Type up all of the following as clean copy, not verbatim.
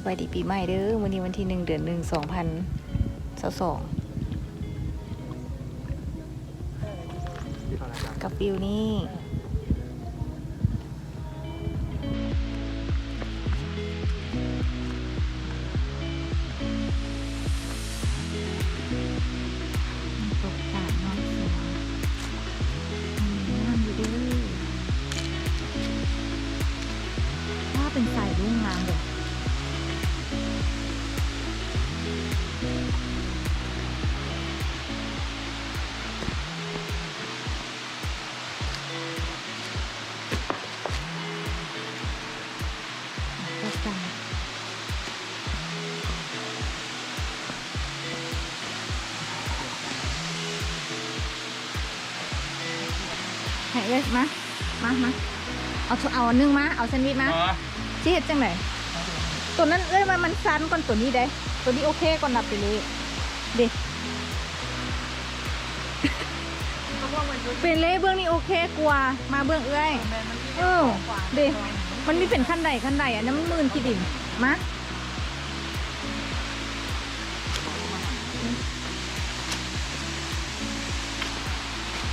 บายดีปีใหม่เด้อวันนี้วันที่1 เดือน 1 2022กับฟิวนี่ตกตาดน้อยสวยงามอยู่เด้อว่าเป็นสายรุ่งงามเลยให้เลยมาเอาอันนึงมาเอาแซนด์วิชมาชี้เห็ดจังไหนตัวนั้นเอ้ยมันสั้นก่อนตัวนี้ได้ตัวนี้โอเคก่อนนับไปเลยเด็เป็นเล่เบื้องนี้โอเคกว่ามาเบื้องเอ้ยเด็มันมีเป็นขั้นใดอันนั้นมันมื่นขี้ดินมา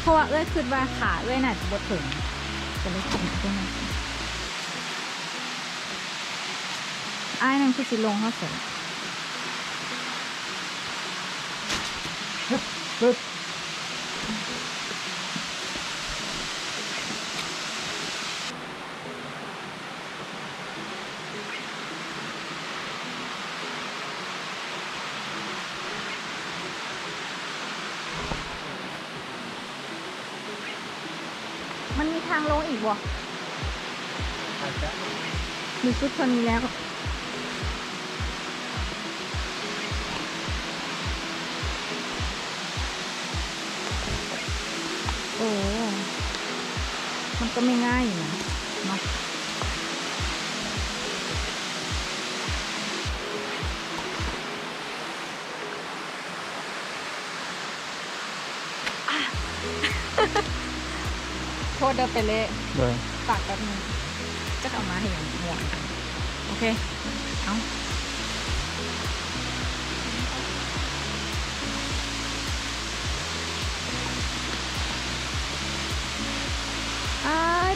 เพราะว่าเอ้ยคิดว่าขาเอ้ยน่าจะบดถึงจะเลยถึงตรงนั้นอ้ายนั่นคือสิลงเขาเสร็จมันมีทางลงอีกบ่มีชุดเท่านี้แล้วโอ้มันก็ไม่ง่ายอยู่นะเนาะโทษเดินไปเลยปากแบบนึงจะเอามาให้อย่างหมวกโอเคเอา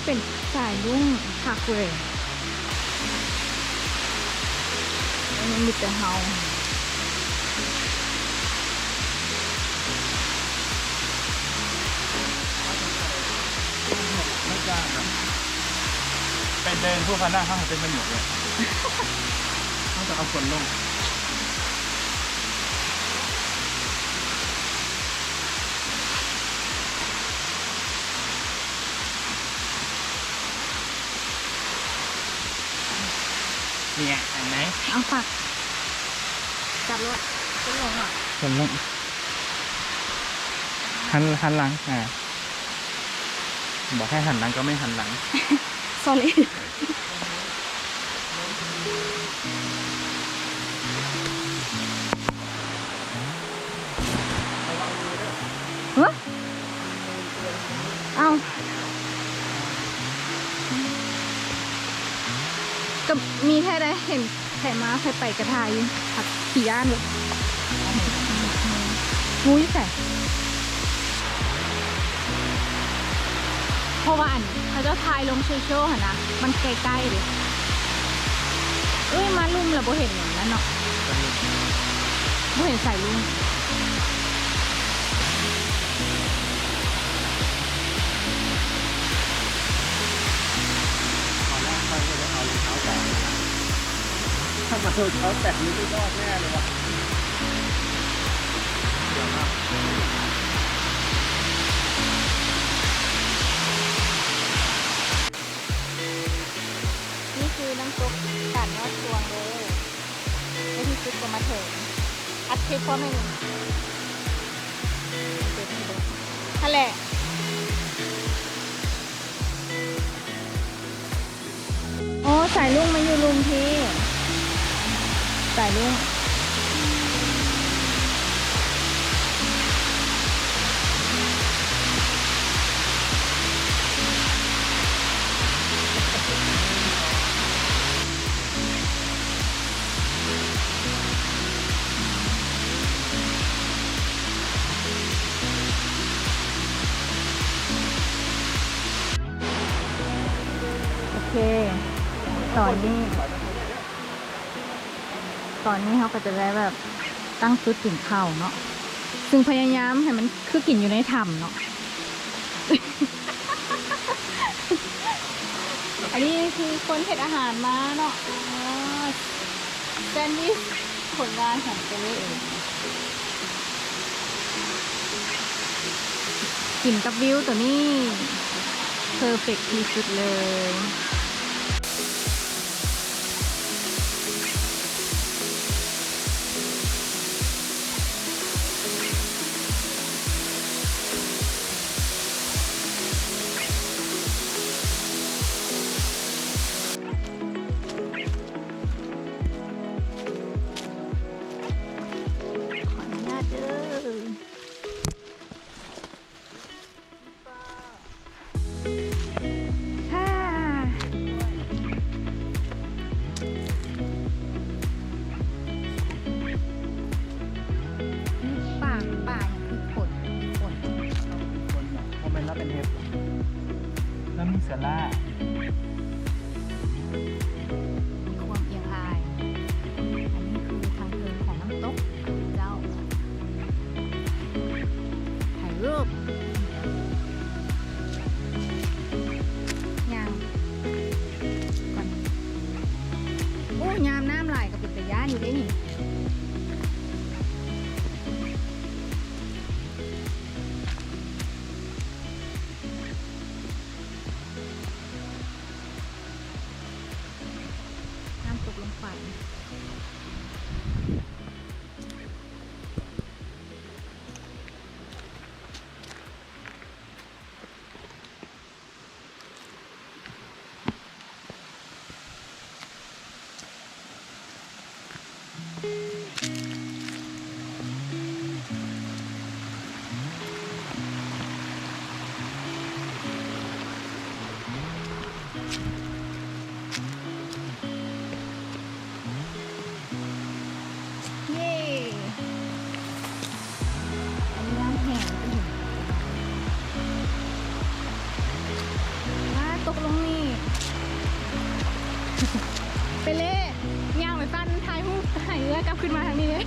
เป็นสายรุ่งคักเลยมันมีแต่เฮาไม่จ้างครับเป็นเดินผู้พันหน้าข้างเป็นมันหมดเลยต้องจะเอาฝนลงเนี่ยเห็นไหมเอาปักจับรถขึ้นลงอ่ะฝนลงหันหลังบอกให้หันหลังก็ไม่หันหลัง sorry เฮ้ยเอาก็มีแค่ได้เห็นไข่ม้าเคยไปกระทายผักขี่ย่านเลยงูยิ่งใส่เพราะว่าอันเขาจะทายลงโซเชียลค่ะนะมันใกล้ๆเลยเอ้ยมาลุ่มแล้วโบเห็นอย่างนั้นเนาะโบเห็นใส่ลุ่มถ้ามาโดนเขาแตะนี่ไม่รอดแน่เลยวะนี่คือน้ำซุปกาดยอดพวงเลยแล้วที่ซุปก็มาถึงอัดคลิปเพราะไม่รู้นั่นแหละโอ้สายลุงมาอยู่ลุงทีสายลุง น ตอนนี้เขาก็จะได้แบบตั้งชุดกินข้าวเนาะซึ่งพยายามให้มันคือกินอยู่ในถ้ำเนาะ อันนี้คือคนเฮ็ดอาหารมาเนาะแซนด์วิชผลงานของเจเล่เองกินกับวิวตัวนี้เพอร์เฟกต์ที่สุดเลย ขออนุญาตเด้อฮ่าป่าอย่างคือฝน คนคอมเมนต์แล้วเป็นเห็ดแล้วมีเสือล่า มีความเอียงอาย อันนี้คือทางเดินของน้ำตกเจ้า ถ่ายรูปยามก่อนโอ้ยามน้ำไหลกับเป็นตะย่านอยู่ได้นี่ น้ำตกลงไปเย้อันนี้น้ำแห้งก็เห็นตกลงนี่ ไปเล่ย่างไปฟันท้ายหูหายเรือกลับขึ้นมาทางนี้เลย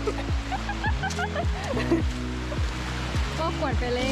ก็ขวดไปเล่